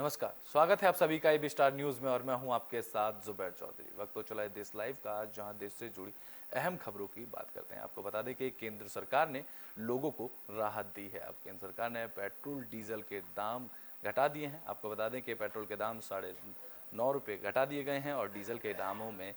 नमस्कार, स्वागत है आप सभी का एबी स्टार न्यूज में और मैं हूं आपके साथ जुबैर चौधरी। वक्त तो चला है देश लाइव का, जहां देश से जुड़ी अहम खबरों की बात करते हैं। आपको बता दें कि केंद्र सरकार ने लोगों को राहत दी है। अब केंद्र सरकार ने पेट्रोल डीजल के दाम घटा दिए हैं। आपको बता दें कि पेट्रोल के दाम 9.5 रुपये घटा दिए गए हैं और डीजल के दामों में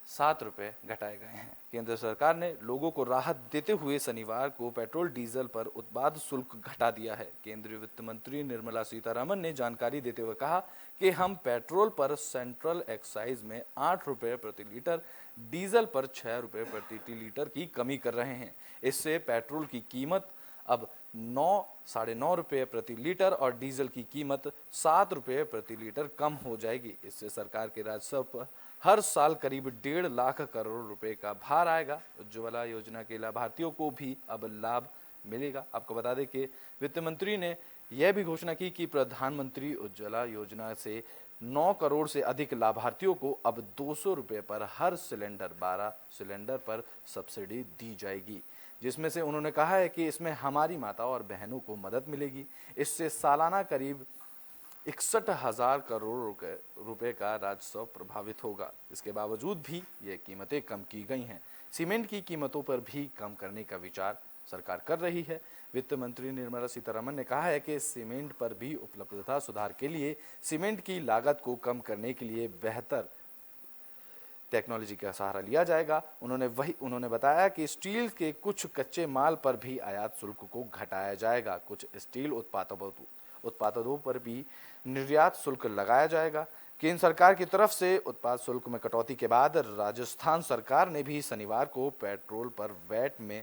7 रुपये घटाए गए हैं। केंद्र सरकार ने लोगों को राहत देते हुए शनिवार को पेट्रोल डीजल पर उत्पाद शुल्क घटा दिया है। केंद्रीय वित्त मंत्री निर्मला सीतारमण ने जानकारी देते हुए कहा कि हम पेट्रोल पर सेंट्रल एक्साइज में 8 रुपये प्रति लीटर, डीजल पर 6 रुपये प्रति लीटर की कमी कर रहे हैं। इससे पेट्रोल की कीमत अब 9-9.5 रुपये प्रति लीटर और डीजल की कीमत 7 रुपये प्रति लीटर कम हो जाएगी। इससे सरकार के राजस्व पर हर साल करीब 1.5 लाख करोड़ रुपए का भार आएगा। उज्ज्वला योजना के लाभार्थियों को भी अब लाभ मिलेगा। आपको बता दें कि वित्त मंत्री ने यह भी घोषणा की कि प्रधानमंत्री उज्ज्वला योजना से 9 करोड़ से अधिक लाभार्थियों को अब 200 रुपये पर हर सिलेंडर 12 सिलेंडर पर सब्सिडी दी जाएगी, जिसमें से उन्होंने कहा है कि इसमें हमारी माताओं और बहनों को मदद मिलेगी। इससे सालाना करीब 61,000 करोड़ रुपए का राजस्व प्रभावित होगा। इसके बावजूद भी ये कीमतें कम की गई हैं। सीमेंट की कीमतों पर भी कम करने का विचार सरकार कर रही है। वित्त मंत्री निर्मला सीतारमण ने कहा है कि सीमेंट पर भी उपलब्धता सुधार के लिए सीमेंट की लागत को कम करने के लिए बेहतर टेक्नोलॉजी का सहारा लिया जाएगा। उन्होंने बताया कि स्टील के कुछ कच्चे माल पर भी आयात शुल्क को घटाया जाएगा। कुछ स्टील उत्पादों पर भी निर्यात शुल्क लगाया जाएगा। केंद्र सरकार की तरफ से उत्पाद शुल्क में कटौती के बाद राजस्थान सरकार ने भी शनिवार को पेट्रोल पर वैट में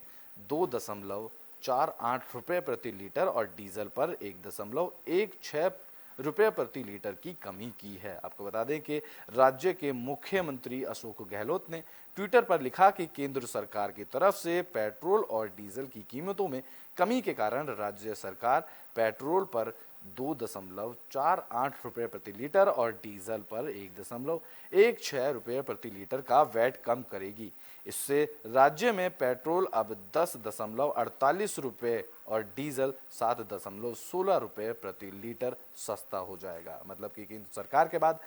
2.48 रुपये प्रति लीटर और डीजल पर 1.16 रुपये प्रति लीटर की कमी की है। आपको बता दें कि राज्य के मुख्यमंत्री अशोक गहलोत ने ट्विटर पर लिखा कि केंद्र सरकार की तरफ से पेट्रोल और डीजल की कीमतों में कमी के कारण राज्य सरकार पेट्रोल पर 2.48 रुपये प्रति लीटर और डीजल पर 1.16 रुपये प्रति लीटर का वैट कम करेगी। इससे राज्य में पेट्रोल अब 10.48 रुपये और डीजल 7.16 रुपये प्रति लीटर सस्ता हो जाएगा। मतलब कि केंद्र सरकार के बाद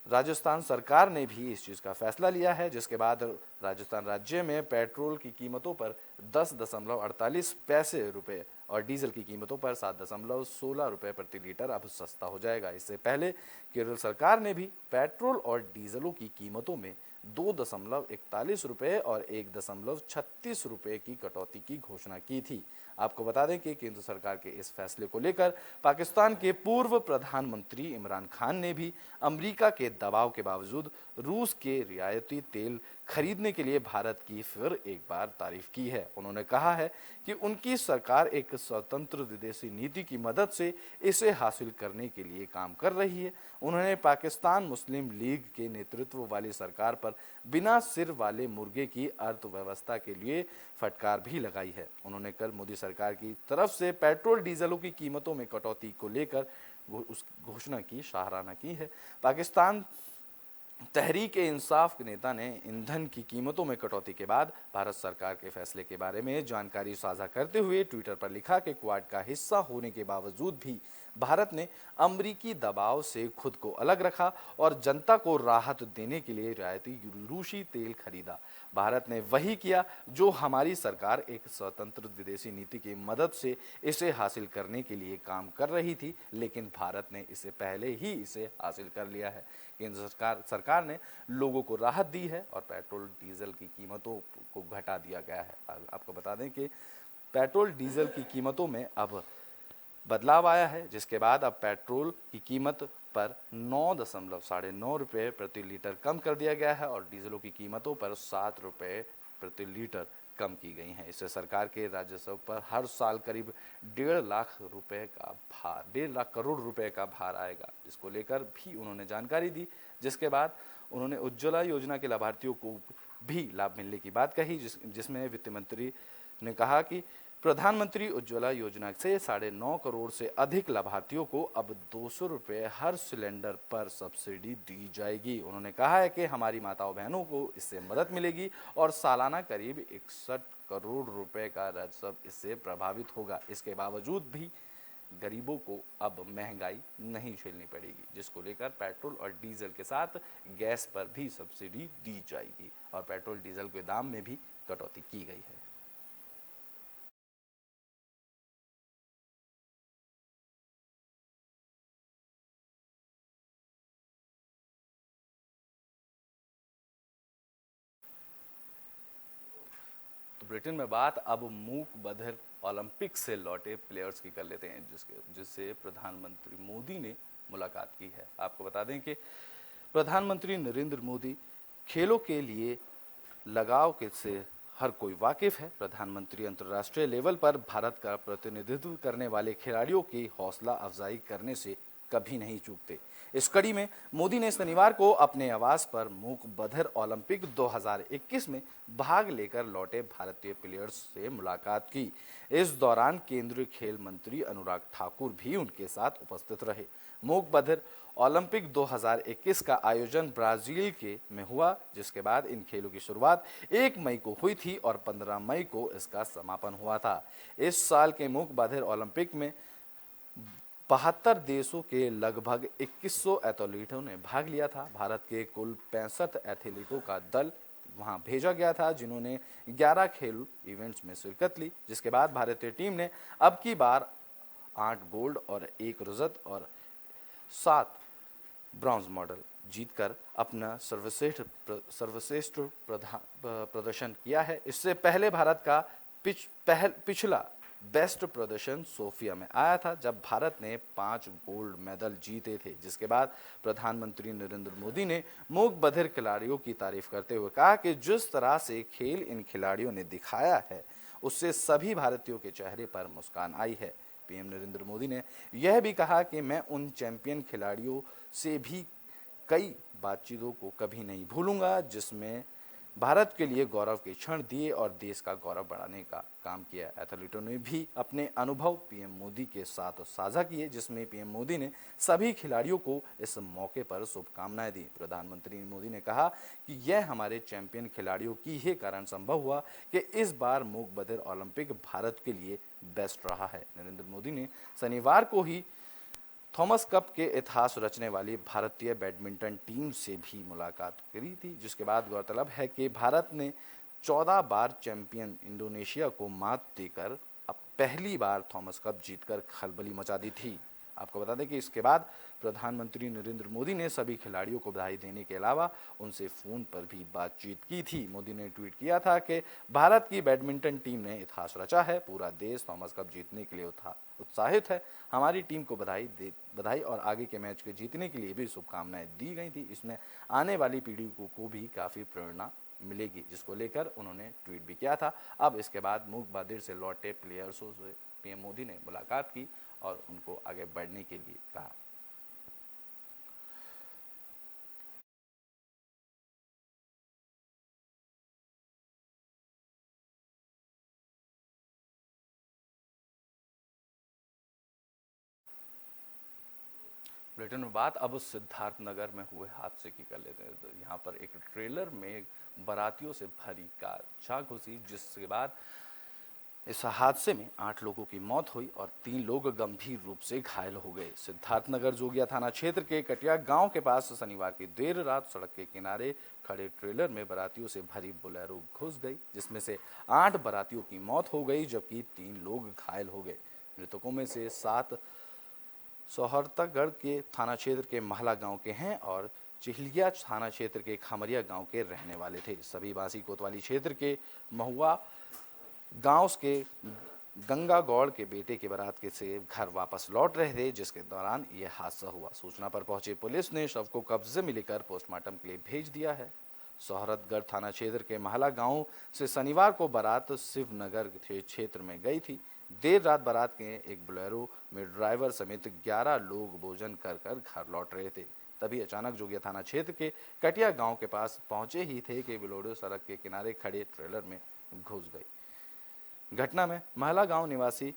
राजस्थान सरकार ने भी इस चीज़ का फैसला लिया है, जिसके बाद राजस्थान राज्य में पेट्रोल की कीमतों पर 10.48 रुपये और डीजल की कीमतों पर 7.16 रुपये प्रति लीटर अब सस्ता हो जाएगा। इससे पहले केरल सरकार ने भी पेट्रोल और डीजलों की कीमतों में 2.41 रुपये और 1.36 रुपये की कटौती की घोषणा की थी। आपको बता दें कि केंद्र सरकार के इस फैसले को लेकर पाकिस्तान के पूर्व प्रधानमंत्री इमरान खान ने भी अमेरिका के दबाव के बावजूद रूस के रियायती तेल खरीदने के लिए भारत की फिर एक बार तारीफ की है। उन्होंने कहा है कि उनकी सरकार एक स्वतंत्र विदेशी नीति की मदद से इसे हासिल करने के लिए काम कर रही है। उन्होंने पाकिस्तान मुस्लिम लीग के नेतृत्व वाली सरकार पर बिना सिर वाले मुर्गे की अर्थव्यवस्था के लिए फटकार भी लगाई है। उन्होंने कल मोदी सरकार की तरफ से पेट्रोल डीजलों की कीमतों में कटौती को लेकर उस घोषणा की सराहना की है। पाकिस्तान तहरीक ए इंसाफ के नेता ने ईंधन की कीमतों में कटौती के बाद भारत सरकार के फैसले के बारे में जानकारी साझा करते हुए ट्विटर पर लिखा कि क्वाड का हिस्सा होने के बावजूद भी भारत ने अमरीकी दबाव से खुद को अलग रखा और जनता को राहत देने के लिए रियायती रूसी तेल खरीदा। भारत ने वही किया जो हमारी सरकार एक स्वतंत्र विदेशी नीति की मदद से इसे हासिल करने के लिए काम कर रही थी, लेकिन भारत ने इससे पहले ही इसे हासिल कर लिया है। केंद्र सरकार ने लोगों को राहत दी है और पेट्रोल डीजल की कीमतों को घटा दिया गया है। आपको बता दें कि पेट्रोल डीजल की कीमतों में अब बदलाव आया है, जिसके बाद अब पेट्रोल की कीमत पर 9.9 रुपये प्रति लीटर कम कर दिया गया है और डीजलों की कीमतों पर 7 रुपये प्रति लीटर कम की गई हैं। इससे सरकार के राजस्व पर हर साल करीब 1.5 लाख करोड़ रुपए का भार आएगा, जिसको लेकर भी उन्होंने जानकारी दी। जिसके बाद उन्होंने उज्ज्वला योजना के लाभार्थियों को भी लाभ मिलने की बात कही, जिसमें वित्त मंत्री ने कहा कि प्रधानमंत्री उज्ज्वला योजना से 9.5 करोड़ से अधिक लाभार्थियों को अब 200 रुपये हर सिलेंडर पर सब्सिडी दी जाएगी। उन्होंने कहा है कि हमारी माताओं बहनों को इससे मदद मिलेगी और सालाना करीब 61 करोड़ रुपए का राजस्व इससे प्रभावित होगा। इसके बावजूद भी गरीबों को अब महंगाई नहीं झेलनी पड़ेगी, जिसको लेकर पेट्रोल और डीजल के साथ गैस पर भी सब्सिडी दी जाएगी और पेट्रोल डीजल के दाम में भी कटौती की गई है। तो ब्रिटेन में बात अब मूक बधिर ओलंपिक से लौटे प्लेयर्स की कर लेते हैं, जिससे प्रधानमंत्री मोदी ने मुलाकात की है। आपको बता दें कि प्रधानमंत्री नरेंद्र मोदी खेलों के लिए लगाव के से हर कोई वाकिफ है। प्रधानमंत्री अंतर्राष्ट्रीय लेवल पर भारत का प्रतिनिधित्व करने वाले खिलाड़ियों की हौसला अफजाई करने से कभी नहीं चूकते। इस कड़ी में मोदी ने शनिवार को अपने आवास पर मूक बधिर ओलंपिक 2021 में भाग लेकर लौटे भारतीय प्लेयर्स से मुलाकात की। इस दौरान केंद्रीय खेल मंत्री अनुराग ठाकुर भी उनके साथ उपस्थित रहे। मूक बधिर ओलंपिक 2021 का आयोजन ब्राजील के में हुआ, जिसके बाद इन खेलों की शुरुआत 1 मई को हुई थी और 15 मई को इसका समापन हुआ था। इस साल के मूक बधिर ओलंपिक में 72 देशों के लगभग 2100 एथलीटों ने भाग लिया था। भारत के कुल 65 एथलीटों का दल वहां भेजा गया था, जिन्होंने 11 खेल इवेंट्स में शिरकत ली। जिसके बाद भारतीय टीम ने अब की बार 8 गोल्ड और 1 रजत और 7 ब्रॉन्ज मेडल जीतकर अपना सर्वश्रेष्ठ प्रदर्शन किया है। इससे पहले भारत का पिछला बेस्ट प्रदर्शन सोफिया में आया था, जब भारत ने 5 गोल्ड मेडल जीते थे। जिसके बाद प्रधानमंत्री नरेंद्र मोदी ने मूक बधिर खिलाड़ियों की तारीफ करते हुए कहा कि जिस तरह से खेल इन खिलाड़ियों ने दिखाया है, उससे सभी भारतीयों के चेहरे पर मुस्कान आई है। पीएम नरेंद्र मोदी ने यह भी कहा कि मैं उन चैंपियन खिलाड़ियों से भी कई बातचीतों को कभी नहीं भूलूंगा, जिसमें भारत के लिए गौरव के क्षण दिए और देश का गौरव बढ़ाने का काम किया। एथलीटों ने भी अपने अनुभव पीएम मोदी के साथ साझा किए, जिसमें पीएम मोदी ने सभी खिलाड़ियों को इस मौके पर शुभकामनाएं दी। प्रधानमंत्री मोदी ने कहा कि यह हमारे चैंपियन खिलाड़ियों की ही कारण संभव हुआ कि इस बार मूक बधिर ओलंपिक भारत के लिए बेस्ट रहा है। नरेंद्र मोदी ने शनिवार को ही थॉमस कप के इतिहास रचने वाली भारतीय बैडमिंटन टीम से भी मुलाकात करी थी। जिसके बाद गौरतलब है कि भारत ने 14 बार चैंपियन इंडोनेशिया को मात देकर अब पहली बार थॉमस कप जीतकर खलबली मचा दी थी। आपको बता दें कि इसके बाद प्रधानमंत्री नरेंद्र मोदी ने सभी खिलाड़ियों को बधाई देने के अलावा उनसे फ़ोन पर भी बातचीत की थी। मोदी ने ट्वीट किया था कि भारत की बैडमिंटन टीम ने इतिहास रचा है, पूरा देश थॉमस कप जीतने के लिए उत्साहित है। हमारी टीम को बधाई और आगे के मैच के जीतने के लिए भी शुभकामनाएं दी गई थी। इसमें आने वाली पीढ़ी को भी काफ़ी प्रेरणा मिलेगी, जिसको लेकर उन्होंने ट्वीट भी किया था। अब इसके बाद मूक बधिर से लौटे प्लेयर्सों से पीएम मोदी ने मुलाकात की और उनको आगे बढ़ने के लिए कहा। बुलेटिन में बात अब सिद्धार्थनगर में हुए हादसे की कर लेते हैं। तो यहाँ पर एक ट्रेलर में बारातियों से भरी कार जा घुसी, जिसके बाद इस हादसे में 8 लोगों की मौत हुई और 3 लोग गंभीर रूप से घायल हो गए। सिद्धार्थनगर जोगिया थाना क्षेत्र के कटिया गांव के पास शनिवार की देर रात सड़क के किनारे खड़े ट्रेलर में बारातियों से भरी बोलेरो घुस गई, जिसमें से 8 बारातियों की मौत हो गई, जबकि 3 लोग घायल हो गए। मृतकों में से 7 सोहरतागढ़ के थाना क्षेत्र के महला गांव के हैं और चिहलिया थाना क्षेत्र के खमरिया गांव के रहने वाले थे। सभी बांसी कोतवाली क्षेत्र के महुआ गांव के गंगा गौड़ के बेटे के बारात के से घर वापस लौट रहे थे, जिसके दौरान यह हादसा हुआ। सूचना पर पहुंची पुलिस ने शव को कब्जे में लेकर पोस्टमार्टम के लिए भेज दिया है। सोहरतगढ़ थाना क्षेत्र के महला गांव से शनिवार को बारात शिवनगर क्षेत्र में गई थी। देर रात बारात के एक बोलेरो में ड्राइवर समेत 11 लोग भोजन कर घर लौट रहे थे। तभी अचानक जोगिया थाना क्षेत्र के कटिया गांव के पास पहुंचे ही थे कि बोलेरो सड़क के किनारे खड़े ट्रेलर में घुस गई। घटना में महला गांव निवासी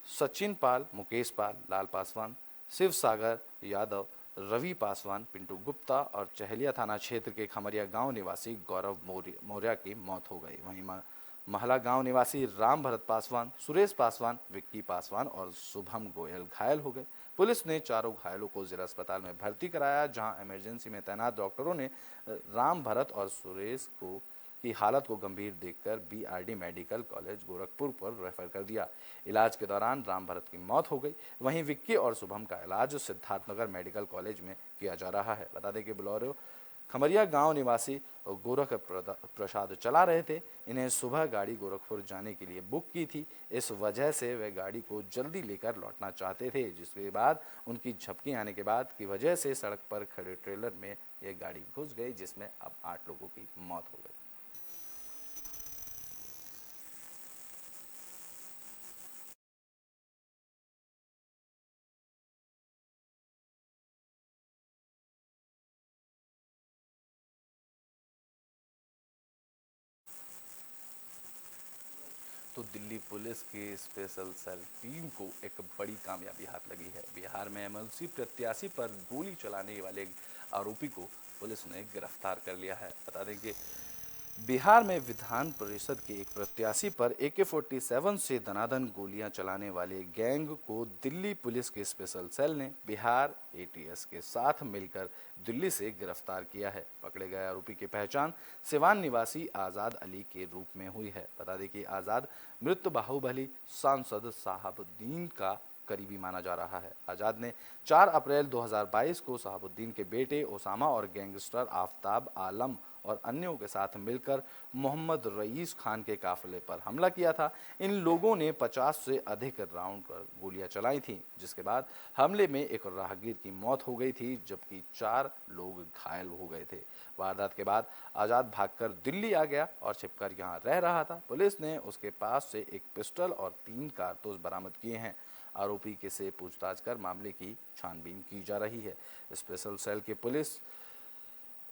सचिन पाल, मुकेश पाल, लाल पासवान, शिव सागर यादव, रवि पासवान, पिंटू गुप्ता और चहलिया थाना क्षेत्र के खमरिया गांव निवासी गौरव मौर्य की मौत हो गई। वहीं महला गांव निवासी राम भरत पासवान, सुरेश पासवान, विक्की पासवान और शुभम गोयल घायल हो गए। पुलिस ने चारों घायलों को जिला अस्पताल में भर्ती कराया, जहां इमरजेंसी में तैनात डॉक्टरों ने राम भरत और सुरेश को की हालत को गंभीर देखकर बीआरडी मेडिकल कॉलेज गोरखपुर पर रेफर कर दिया। इलाज के दौरान राम भरत की मौत हो गई। वहीं विक्की और शुभम का इलाज सिद्धार्थनगर मेडिकल कॉलेज में किया जा रहा है। बता दें कि बोलेरो खमरिया गांव निवासी गोरख प्रसाद चला रहे थे। इन्हें सुबह गाड़ी गोरखपुर जाने के लिए बुक की थी। इस वजह से वे गाड़ी को जल्दी लेकर लौटना चाहते थे, जिसके बाद उनकी झपकी आने के बाद की वजह से सड़क पर खड़े ट्रेलर में यह गाड़ी घुस गई, जिसमें अब 8 लोगों की मौत हो गई। तो दिल्ली पुलिस की स्पेशल सेल टीम को एक बड़ी कामयाबी हाथ लगी है। बिहार में एमएलसी प्रत्याशी पर गोली चलाने वाले आरोपी को पुलिस ने गिरफ्तार कर लिया है। बता दें कि बिहार में विधान परिषद के एक प्रत्याशी पर AK-47 से दनादन गोलियां चलाने वाले गैंग को दिल्ली पुलिस के स्पेशल सेल ने बिहार ATS के साथ मिलकर दिल्ली से गिरफ्तार किया है। पकड़े गए आरोपी की पहचान सिवान निवासी आज़ाद अली के रूप में हुई है। बता दें कि आज़ाद मृत बाहुबली सांसद साहबुद्दीन का करीबी माना जा रहा है। आज़ाद ने 4 अप्रैल 2022 को साहबुद्दीन के बेटे ओसामा और गैंगस्टर आफताब आलम और अन्यों के साथ मिलकर मोहम्मद रईस खान के काफिले पर हमला किया था। इन लोगों ने 50 से अधिक राउंड कर गोलियां चलाई थीं, जिसके बाद हमले में एक राहगीर की मौत हो गई थी, जबकि 4 लोग घायल हो गए थे। वारदात के बाद आज़ाद भागकर दिल्ली आ गया और छिपकर यहां रह रहा था। पुलिस ने उसके पास से एक पिस्टल और 3 कारतूस बरामद किए हैं। आरोपी के से पूछताछ कर मामले की छानबीन की जा रही है। स्पेशल सेल के पुलिस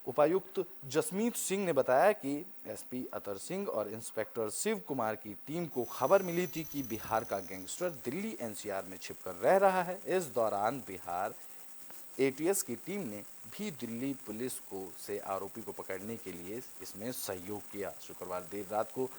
उपायुक्त जसमीत सिंह ने बताया कि एसपी अतर सिंह और इंस्पेक्टर शिव कुमार की टीम को खबर मिली थी कि बिहार का गैंगस्टर दिल्ली NCR में छिपकर रह रहा है। इस दौरान बिहार ATS की टीम ने भी दिल्ली पुलिस को से आरोपी को पकड़ने के लिए इसमें सहयोग किया। शुक्रवार देर रात को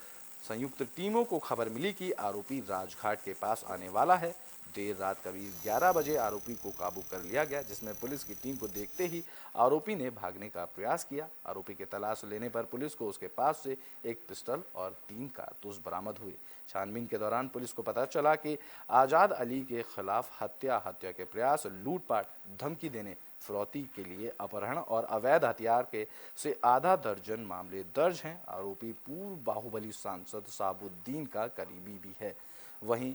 संयुक्त टीमों को खबर मिली कि आरोपी राजघाट के पास आने वाला है। देर रात करीब 11 बजे आरोपी को काबू कर लिया गया, जिसमें पुलिस की टीम को देखते ही आरोपी ने भागने का प्रयास किया। आरोपी की तलाश लेने पर पुलिस को उसके पास से एक पिस्टल और 3 कारतूस बरामद हुए। छानबीन के दौरान पुलिस को पता चला कि आज़ाद अली के खिलाफ हत्या के प्रयास, लूटपाट, धमकी देने, फिरौती के लिए अपहरण और अवैध हथियार के से आधा दर्जन मामले दर्ज हैं। आरोपी पूर्व बाहुबली सांसद साहबुद्दीन का करीबी भी है। वहीं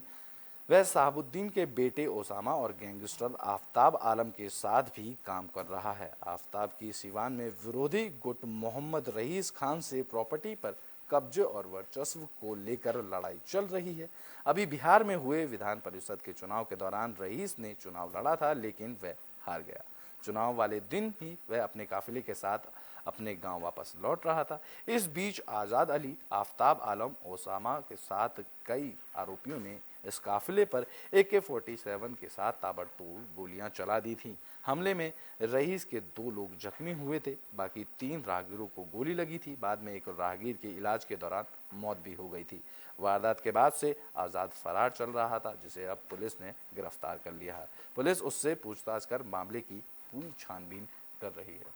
वह साहबुद्दीन के बेटे ओसामा और गैंगस्टर आफताब आलम के साथ भी काम कर रहा है। आफताब की सिवान में विरोधी गुट मोहम्मद रईस खान से प्रॉपर्टी पर कब्जे और वर्चस्व को लेकर लड़ाई चल रही है। अभी बिहार में हुए विधान परिषद के चुनाव के दौरान रईस ने चुनाव लड़ा था, लेकिन वह हार गया। चुनाव वाले दिन ही वह अपने काफिले के साथ अपने गांव वापस लौट रहा था। इस बीच आज़ाद अली, आफताब आलम, ओसामा के साथ कई आरोपियों ने इस काफिले पर AK-47 के साथ ताबड़तोड़ गोलियां चला दी थीं। हमले में रईस के 2 लोग जख्मी हुए थे, बाकी 3 राहगीरों को गोली लगी थी। बाद में एक राहगीर के इलाज के दौरान मौत भी हो गई थी। वारदात के बाद से आज़ाद फरार चल रहा था, जिसे अब पुलिस ने गिरफ्तार कर लिया है। पुलिस उससे पूछताछ कर मामले की पूरी छानबीन कर रही है।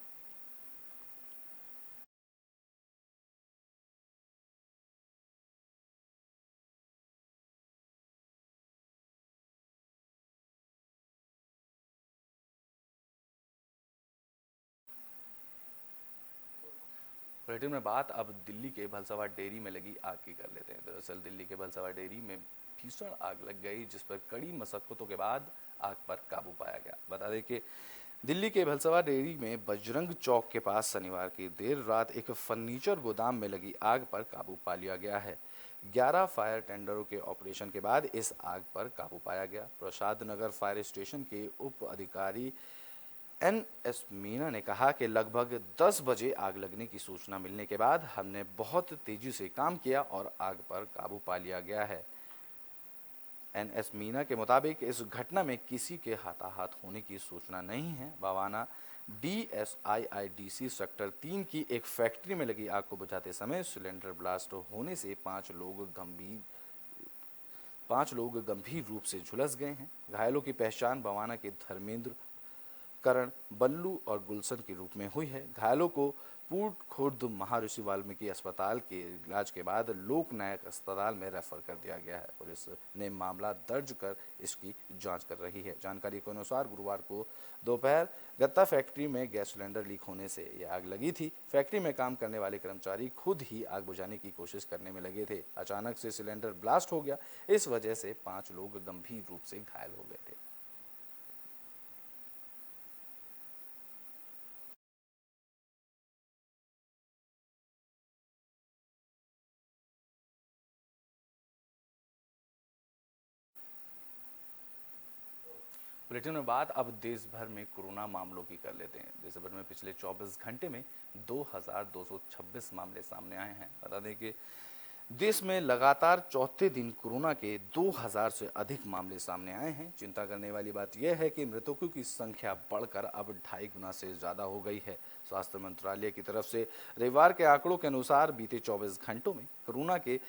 बुलेटिन में बात अब दिल्ली के भलसवा डेयरी में लगी आग की कर लेते हैं। दरअसल दिल्ली के भलसवा डेयरी में भीषण आग लग गई, जिस पर कड़ी मशक्कतों के बाद आग पर काबू पाया गया। बता दें कि दिल्ली के भलसवा डेयरी में बजरंग चौक के पास शनिवार की देर रात एक फर्नीचर गोदाम में लगी आग पर काबू पा लिया गया है। 11 फायर टेंडरों के ऑपरेशन के बाद इस आग पर काबू पाया गया। प्रसाद नगर फायर स्टेशन के उप अधिकारी NS मीना ने कहा कि लगभग 10 बजे आग लगने की सूचना मिलने के बाद हमने बहुत तेजी से काम किया और आग पर काबू पा लिया गया है। NS मीना के मुताबिक इस घटना में किसी के हताहत होने की सूचना नहीं है। बवाना DSIIDC सेक्टर 3 की एक फैक्ट्री में लगी आग को बुझाते समय सिलेंडर ब्लास्ट होने से 5 लोग गंभीर रूप से झुलस गए हैं। घायलों की पहचान बवाना के धर्मेंद्र, करण, बल्लू और गुलशन के रूप में हुई है। घायलों को पूर्व खुर्द महर्षि वाल्मीकि अस्पताल के इलाज के बाद लोकनायक अस्पताल में रेफर कर दिया गया है। पुलिस ने मामला दर्ज कर इसकी जांच कर रही है। जानकारी के अनुसार गुरुवार को दोपहर गत्ता फैक्ट्री में गैस सिलेंडर लीक होने से यह आग लगी थी। फैक्ट्री में काम करने वाले कर्मचारी खुद ही आग बुझाने की कोशिश करने में लगे थे। अचानक से सिलेंडर ब्लास्ट हो गया। इस वजह से 5 लोग गंभीर रूप से घायल हो गए थे। बुलेटिन में बात अब देश भर में कोरोना मामलों की कर लेते हैं। देश भर में पिछले 24 घंटे में 2226 मामले सामने आए हैं। बता दें कि देश में लगातार चौथे दिन कोरोना के 2000 से अधिक मामले सामने आए हैं। चिंता करने वाली बात यह है कि मृतकों की संख्या बढ़कर अब 2.5 गुना से ज़्यादा हो गई है। स्वास्थ्य मंत्रालय की तरफ से रविवार के आंकड़ों के अनुसार बीते 24 घंटों में कोरोना के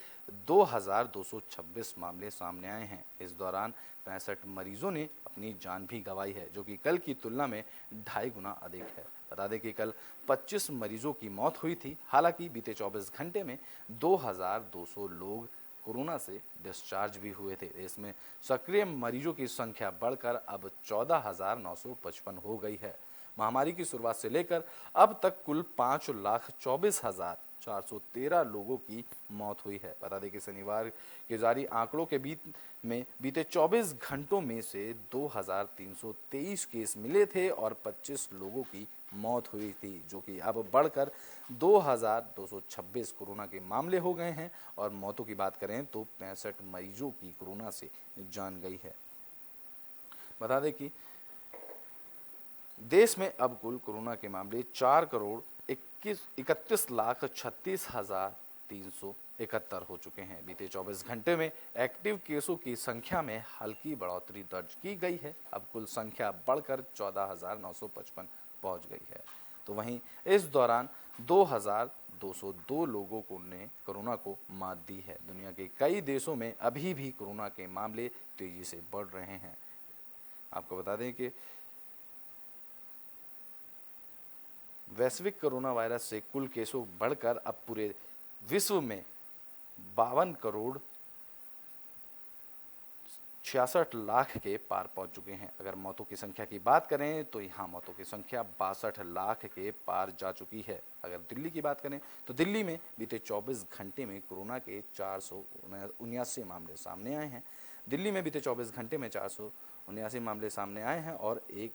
2226 मामले सामने आए हैं। इस दौरान 65 मरीजों ने अपनी जान भी गंवाई है, जो कि कल की तुलना में 2.5 गुना अधिक है। बता दें कि कल 25 मरीजों की मौत हुई थी। हालांकि बीते 24 घंटे में 2200 लोग कोरोना से डिस्चार्ज भी हुए थे। इसमें सक्रिय मरीजों की संख्या बढ़कर अब 14,955 हो गई है। महामारी की शुरुआत से लेकर अब तक कुल 5,24,413 लोगों की मौत हुई है। बता दें कि शनिवार के जारी आंकड़ों के बीते 24 घंटों में से 2,323 केस मिले थे और 25 लोगों की मौत हुई थी, जो कि अब बढ़कर 2,226 कोरोना के मामले हो गए हैं। और मौतों की बात करें तो 65 मरीजों की कोरोना से जान गई है। बता दें कि देश में अब कुल कोरोना के मामले 4,31,36,371 हो चुके हैं। बीते 24 घंटे में एक्टिव केसों की संख्या में हल्की बढ़ोतरी दर्ज की गई है। अब कुल संख्या बढ़कर 14,955 पहुंच गई है। तो वहीं इस दौरान 2,202 लोगों को ने कोरोना को मात दी है। दुनिया के कई देशों में अभी भी कोरोना के मामले तेजी से बढ़ रहे हैं। आपको बता दें कि वैश्विक कोरोना वायरस से कुल केसों बढ़कर अब पूरे विश्व में 52 करोड़ 66 लाख के पार पहुंच चुके हैं। अगर मौतों की संख्या की बात करें तो यहाँ मौतों की संख्या 62 लाख के पार जा चुकी है। अगर दिल्ली की बात करें तो दिल्ली में बीते 24 घंटे में कोरोना के 479 मामले सामने आए हैं। दिल्ली में बीते 24 घंटे में 479 मामले सामने आए हैं और एक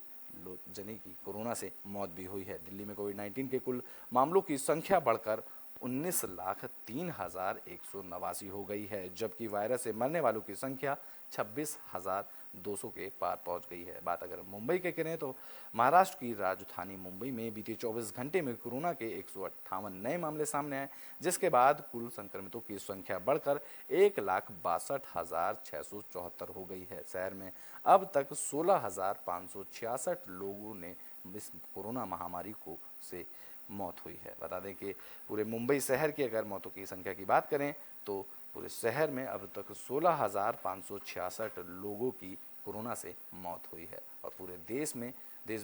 जने की कोरोना से मौत भी हुई है। दिल्ली में कोविड-19 के कुल मामलों की संख्या बढ़कर 19,03,189 हो गई है, जबकि वायरस से मरने वालों की संख्या 26,200 के पार पहुंच गई है। बात अगर मुंबई के करें तो महाराष्ट्र की राजधानी मुंबई में बीते 24 घंटे में कोरोना के 158 नए मामले सामने आए, जिसके बाद कुल संक्रमितों की संख्या बढ़कर 1,62,674 हो गई है। शहर में अब तक 16,566 लोगों ने इस कोरोना महामारी को से मौत हुई है। बता दें कि पूरे मुंबई शहर की अगर मौतों की संख्या की बात करें तो पूरे शहर में अब तक 16,566 लोगों की कोरोना से मौत हुई है। और पूरे देश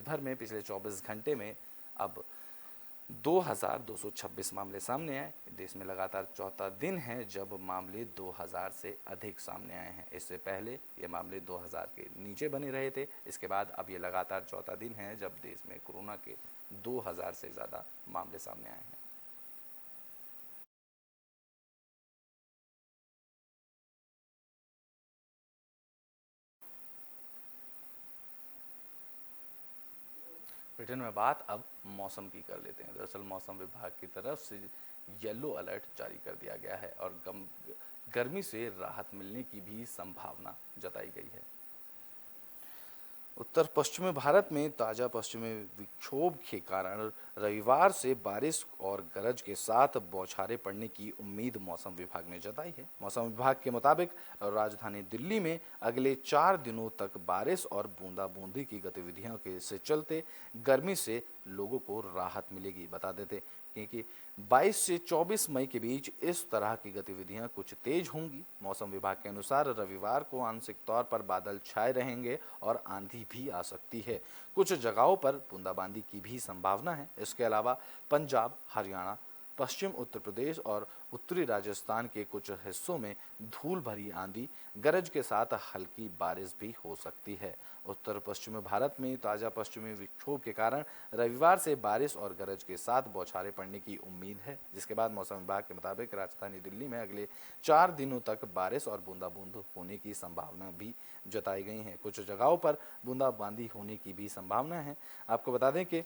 भर में पिछले 24 घंटे में अब 2,226 मामले सामने आए। देश में लगातार चौथा दिन है जब मामले 2,000 से अधिक सामने आए हैं। इससे पहले ये मामले 2,000 के नीचे बने रहे थे। इसके बाद अब ये लगातार चौथा दिन है जब देश में कोरोना के 2,000 से ज़्यादा मामले सामने आए हैं। ब्रिटेन में बात अब मौसम की कर लेते हैं। दरअसल मौसम विभाग की तरफ से येलो अलर्ट जारी कर दिया गया है और गर्मी से राहत मिलने की भी संभावना जताई गई है। उत्तर पश्चिमी भारत में ताजा पश्चिमी विक्षोभ के कारण रविवार से बारिश और गरज के साथ बौछारें पड़ने की उम्मीद मौसम विभाग ने जताई है। मौसम विभाग के मुताबिक राजधानी दिल्ली में अगले 4 दिनों तक बारिश और बूंदाबूंदी की गतिविधियों के से चलते गर्मी से लोगों को राहत मिलेगी। बता देते क्योंकि 22 से 24 मई के बीच इस तरह की गतिविधियां कुछ तेज होंगी। मौसम विभाग के अनुसार रविवार को आंशिक तौर पर बादल छाए रहेंगे और आंधी भी आ सकती है। कुछ जगहों पर बूंदाबांदी की भी संभावना है। इसके अलावा पंजाब, हरियाणा, पश्चिम उत्तर प्रदेश और उत्तरी राजस्थान के कुछ हिस्सों में धूल भरी आंधी, गरज के साथ हल्की बारिश भी हो सकती है। उत्तर पश्चिमी भारत में ताजा पश्चिमी विक्षोभ के कारण रविवार से बारिश और गरज के साथ बौछारें पड़ने की उम्मीद है, जिसके बाद मौसम विभाग के मुताबिक राजधानी दिल्ली में अगले 4 दिनों तक बारिश और बूंदाबूंद होने की संभावना भी जताई गई है। कुछ जगहों पर बूंदाबांदी होने की भी संभावना है। आपको बता दें कि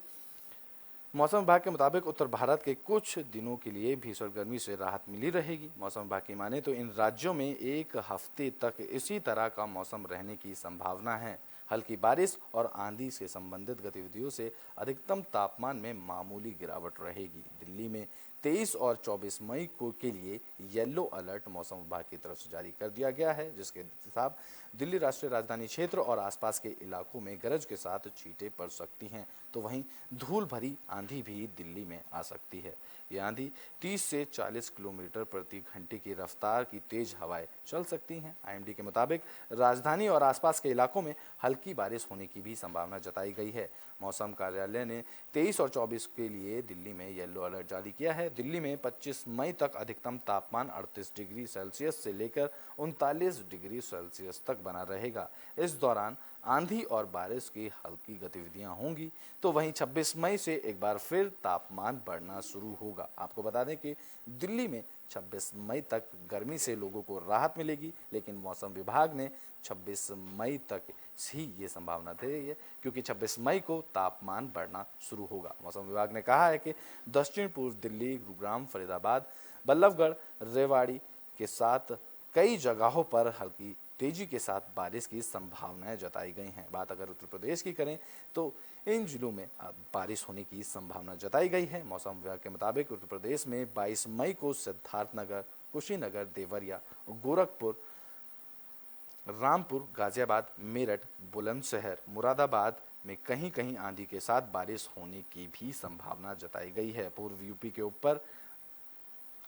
मौसम विभाग के मुताबिक उत्तर भारत के कुछ दिनों के लिए भीषण गर्मी से राहत मिली रहेगी। मौसम विभाग की माने तो इन राज्यों में एक हफ्ते तक इसी तरह का मौसम रहने की संभावना है। हल्की बारिश और आंधी से संबंधित गतिविधियों से अधिकतम तापमान में मामूली गिरावट रहेगी। दिल्ली में 23 और 24 मई को के लिए येलो अलर्ट मौसम विभाग की तरफ से जारी कर दिया गया है, जिसके हिसाब दिल्ली राष्ट्रीय राजधानी क्षेत्र और आसपास के इलाकों में गरज के साथ छींटें पड़ सकती हैं, तो वहीं धूल भरी आंधी भी दिल्ली में आ सकती है। ये आंधी 30 से 40 किलोमीटर प्रति घंटे की रफ्तार की तेज हवाएं चल सकती हैं। आईएमडी के मुताबिक राजधानी और आसपास के इलाकों में हल्की बारिश होने की भी संभावना जताई गई है। मौसम कार्यालय ने 23 और 24 के लिए दिल्ली में येलो अलर्ट जारी किया है। दिल्ली में 25 मई तक अधिकतम तापमान 38 डिग्री सेल्सियस से लेकर 39 डिग्री सेल्सियस तक बना रहेगा। इस दौरान आंधी और बारिश की हल्की गतिविधियां होंगी, तो वहीं 26 मई से एक बार फिर तापमान बढ़ना शुरू होगा। आपको बता दें कि दिल्ली में 26 मई तक गर्मी से लोगों को राहत मिलेगी, लेकिन मौसम विभाग ने 26 मई तक ही ये संभावना दे है, क्योंकि 26 मई को तापमान बढ़ना शुरू होगा। मौसम विभाग ने कहा है कि दक्षिण पूर्व दिल्ली, गुरुग्राम, फरीदाबाद, बल्लभगढ़, रेवाड़ी के साथ कई जगहों पर हल्की तेजी के साथ बारिश की संभावनाएं जताई गई हैं। बात अगर उत्तर प्रदेश की करें तो इन जिलों में बारिश होने की संभावना जताई गई है। मौसम विभाग के मुताबिक उत्तर प्रदेश में 22 मई को सिद्धार्थनगर, कुशीनगर, देवरिया, गोरखपुर, रामपुर, गाजियाबाद, मेरठ, बुलंदशहर, मुरादाबाद में कहीं कहीं आंधी के साथ बारिश होने की भी संभावना जताई गई है। पूर्व यूपी के ऊपर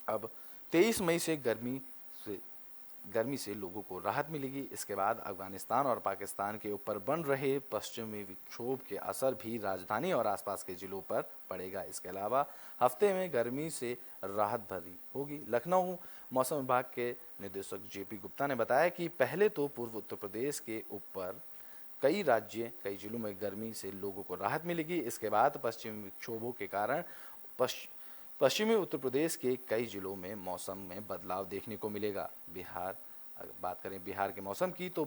अब 23 मई से गर्मी से लोगों को राहत मिलेगी। इसके बाद अफगानिस्तान और पाकिस्तान के ऊपर बन रहे पश्चिमी विक्षोभ के असर भी राजधानी और आसपास के जिलों पर पड़ेगा। इसके अलावा हफ्ते में गर्मी से राहत भरी होगी। लखनऊ मौसम विभाग के निदेशक जेपी गुप्ता ने बताया कि पहले तो पूर्व उत्तर प्रदेश के ऊपर कई जिलों में गर्मी से लोगों को राहत मिलेगी। इसके बाद पश्चिमी विक्षोभों के कारण पश्चिमी उत्तर प्रदेश के कई जिलों में मौसम में बदलाव देखने को मिलेगा। अगर बात करें बिहार के मौसम की, तो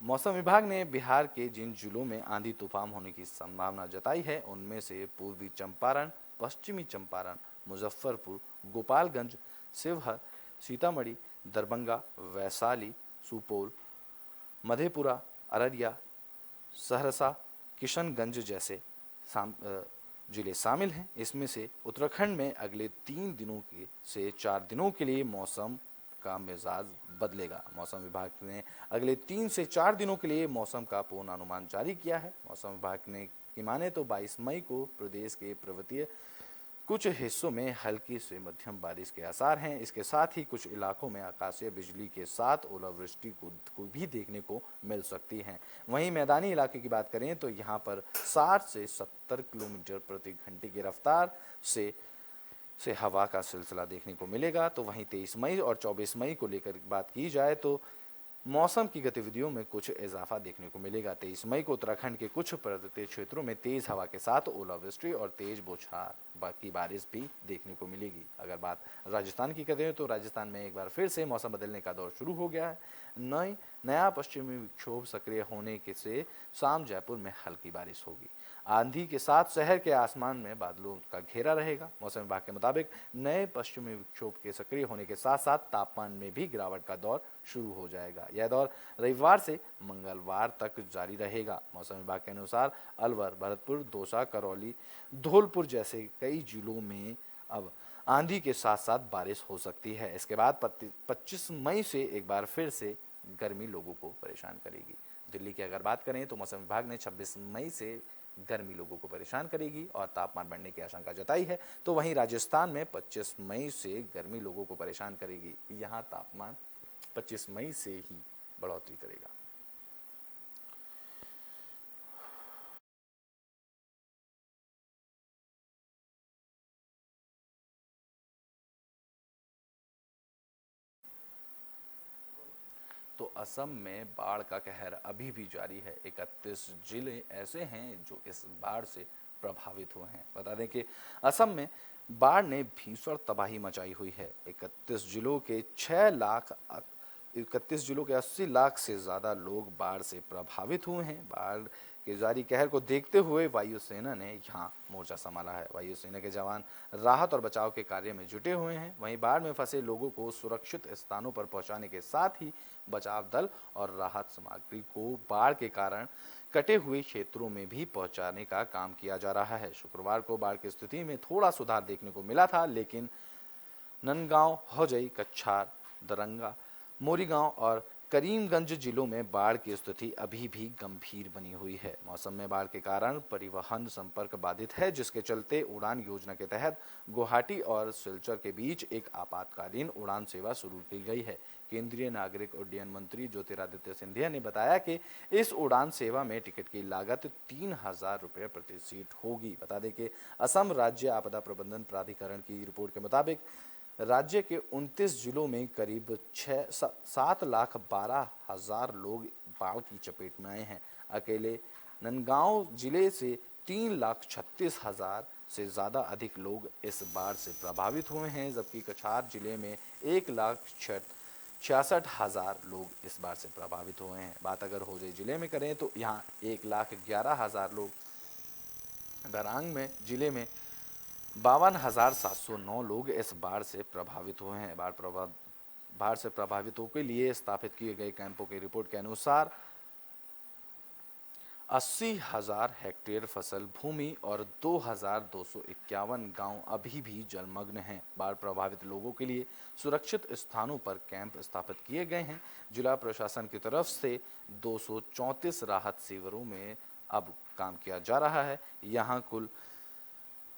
मौसम विभाग ने बिहार के जिन जिलों में आंधी तूफान होने की संभावना जताई है, उनमें से पूर्वी चंपारण, पश्चिमी चंपारण, मुजफ्फरपुर, गोपालगंज, शिवहर, सीतामढ़ी, दरभंगा, वैशाली, सुपौल, मधेपुरा, अररिया, सहरसा, किशनगंज जैसे जिले शामिल हैं। इसमें से उत्तराखंड में अगले 3 दिनों से 4 दिनों के लिए मौसम का मिजाज बदलेगा। मौसम विभाग ने अगले 3 से 4 दिनों के लिए मौसम का पूर्वानुमान जारी किया है। मौसम विभाग ने की माने तो 22 मई को प्रदेश के पर्वतीय कुछ हिस्सों में हल्की से मध्यम बारिश के आसार हैं। इसके साथ ही कुछ इलाकों में आकाशीय बिजली के साथ ओलावृष्टि को भी देखने को मिल सकती है। वहीं मैदानी इलाके की बात करें तो यहाँ पर 60 से 70 किलोमीटर प्रति घंटे की रफ्तार से हवा का सिलसिला देखने को मिलेगा। तो वहीं 23 मई और 24 मई को लेकर बात की जाए तो मौसम की गतिविधियों में कुछ इजाफा देखने को मिलेगा। 23 मई को उत्तराखंड के कुछ पर्वतीय क्षेत्रों में तेज हवा के साथ ओलावृष्टि और तेज बौछार की बारिश भी देखने को मिलेगी। अगर बात राजस्थान की करें तो राजस्थान में एक बार फिर से मौसम बदलने का दौर शुरू हो गया है। नया पश्चिमी विक्षोभ सक्रिय होने के से शाम जयपुर में हल्की बारिश होगी। आंधी के साथ शहर के आसमान में बादलों का घेरा रहेगा। मौसम विभाग के मुताबिक नए पश्चिमी विक्षोभ के सक्रिय होने के साथ साथ तापमान में भी गिरावट का दौर शुरू हो जाएगा। यह दौर रविवार से मंगलवार तक जारी रहेगा। मौसम विभाग के अनुसार अलवर, भरतपुर, दौसा, करौली, धौलपुर जैसे कई जिलों में अब आंधी के साथ साथ बारिश हो सकती है। इसके बाद 25 मई से एक बार फिर से गर्मी लोगों को परेशान करेगी। दिल्ली की अगर बात करें तो मौसम विभाग ने 26 मई से गर्मी लोगों को परेशान करेगी और तापमान बढ़ने की आशंका जताई है। तो वहीं राजस्थान में 25 मई से गर्मी लोगों को परेशान करेगी। यहाँ तापमान 25 मई से ही बढ़ोतरी करेगा। तो असम में बाढ़ का कहर अभी भी जारी है। 31 जिले ऐसे हैं जो इस बाढ़ से प्रभावित हुए हैं। बता दें कि असम में बाढ़ ने भीषण तबाही मचाई हुई है। 31 जिलों के 80 लाख से ज़्यादा लोग बाढ़ से प्रभावित हुए हैं। बाढ़ के जारी कहर को देखते हुए वायुसेना ने यहाँ मोर्चा संभाला है। वायुसेना के जवान राहत और बचाव के कार्य में जुटे हुए हैं। वहीं बाढ़ में फंसे लोगों को सुरक्षित स्थानों पर पहुंचाने के साथ ही बचाव दल और राहत सामग्री को बाढ़ के कारण कटे हुए क्षेत्रों में भी पहुंचाने का काम किया जा रहा है। शुक्रवार को बाढ़ की स्थिति में थोड़ा सुधार देखने को मिला था, लेकिन नंदगांव, हौजई, कच्छार, दरंगा, मोरीगांव और करीमगंज जिलों में बाढ़ की स्थिति अभी भी गंभीर बनी हुई है। मौसम में बाढ़ के कारण परिवहन संपर्क बाधित है, जिसके चलते उड़ान योजना के तहत गुवाहाटी और सिलचर के बीच एक आपातकालीन उड़ान सेवा शुरू की गई है। केंद्रीय नागरिक उड्डयन मंत्री ज्योतिरादित्य सिंधिया ने बताया कि इस उड़ान सेवा में टिकट की लागत 3,000 रुपये प्रति सीट होगी। बता दें कि असम राज्य आपदा प्रबंधन प्राधिकरण की रिपोर्ट के मुताबिक राज्य के 29 जिलों में करीब 7,12,000 लोग बाढ़ की चपेट में आए हैं। अकेले नंदगांव जिले से 3,36,000 से ज़्यादा अधिक लोग इस बाढ़ से प्रभावित हुए हैं, जबकि कछार जिले में 1,66,000 लोग इस बाढ़ से प्रभावित हुए हैं। बात अगर हौजई जिले में करें तो यहाँ 1,11,000 लोग, दरांग में जिले में 52,709 लोग इस बाढ़ से प्रभावित हुए हैं। बाढ़ से प्रभावितों के लिए स्थापित किए गए कैंपों की रिपोर्ट के अनुसार 80,000 हेक्टेयर फसल भूमि और 2,251 गांव अभी भी जलमग्न हैं। बाढ़ प्रभावित लोगों के लिए सुरक्षित स्थानों पर कैंप स्थापित किए गए हैं। जिला प्रशासन की तरफ से 234 राहत शिविरों में अब काम किया जा रहा है। यहाँ कुल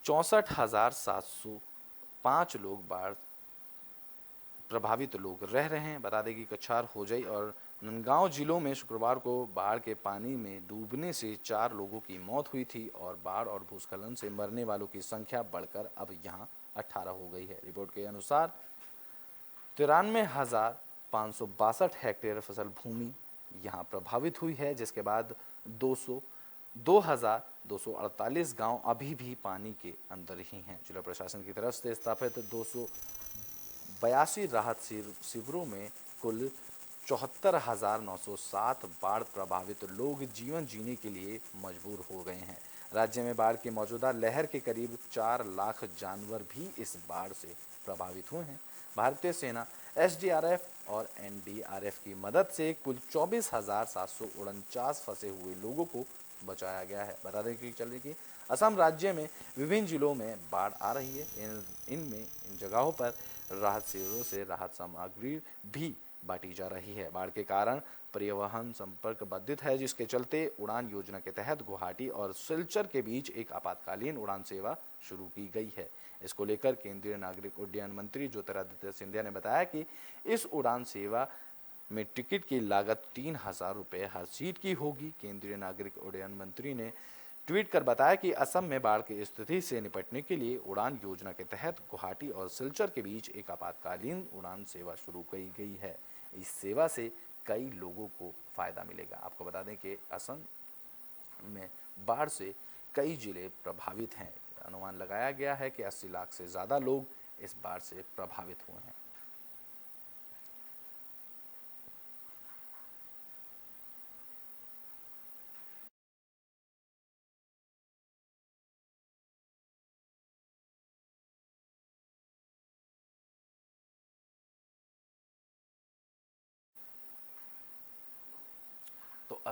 64,705 लोग बाढ़ प्रभावित लोग रह रहे हैं। बता दें कि कछार, हौजई और नंदगांव जिलों में शुक्रवार को बाढ़ के पानी में डूबने से 4 लोगों की मौत हुई थी और बाढ़ और भूस्खलन से मरने वालों की संख्या बढ़कर अब यहां 18 हो गई है। रिपोर्ट के अनुसार 93,562 हेक्टेयर फसल भूमि यहां प्रभावित हुई है, जिसके बाद 2,248 गांव अभी भी पानी के अंदर ही हैं। जिला प्रशासन की तरफ से स्थापित 282 राहत शिविरों में कुल 74,907 बाढ़ प्रभावित लोग जीवन जीने के लिए मजबूर हो गए हैं। राज्य में बाढ़ की मौजूदा लहर के करीब 4 लाख जानवर भी इस बाढ़ से प्रभावित हुए हैं। भारतीय सेना, एसडीआरएफ और एनडीआरएफ की मदद से कुल 24,749 फंसे हुए लोगों को बचाया गया है। बता दें कि असम राज्य में विभिन्न जिलों में बाढ़ आ रही है। इन जगहों पर राहत शिविरों से राहत सामग्री भी बांटी जा रही है। बाढ़ के कारण परिवहन संपर्क बाधित है, जिसके चलते उड़ान योजना के तहत गुवाहाटी और सिलचर के बीच एक आपातकालीन उड़ान सेवा शुरू की गई है। इसको लेकर केंद्रीय नागरिक उड्डयन मंत्री ज्योतिरादित्य सिंधिया ने बताया कि इस उड़ान सेवा में टिकट की लागत 3,000 रुपये हर सीट की होगी। केंद्रीय नागरिक उड्डयन मंत्री ने ट्वीट कर बताया कि असम में बाढ़ की स्थिति से निपटने के लिए उड़ान योजना के तहत गुवाहाटी और सिलचर के बीच एक आपातकालीन उड़ान सेवा शुरू की गई है। इस सेवा से कई लोगों को फायदा मिलेगा। आपको बता दें कि असम में बाढ़ से कई जिले प्रभावित हैं। अनुमान लगाया गया है कि 80 लाख से ज़्यादा लोग इस बाढ़ से प्रभावित हुए हैं।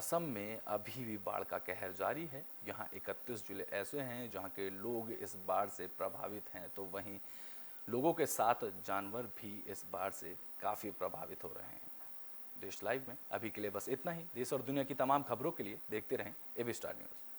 असम में अभी भी बाढ़ का कहर जारी है। यहाँ 31 जिले ऐसे हैं जहाँ के लोग इस बाढ़ से प्रभावित हैं, तो वहीं लोगों के साथ जानवर भी इस बाढ़ से काफ़ी प्रभावित हो रहे हैं। देश लाइव में अभी के लिए बस इतना ही। देश और दुनिया की तमाम खबरों के लिए देखते रहें एबी स्टार न्यूज़।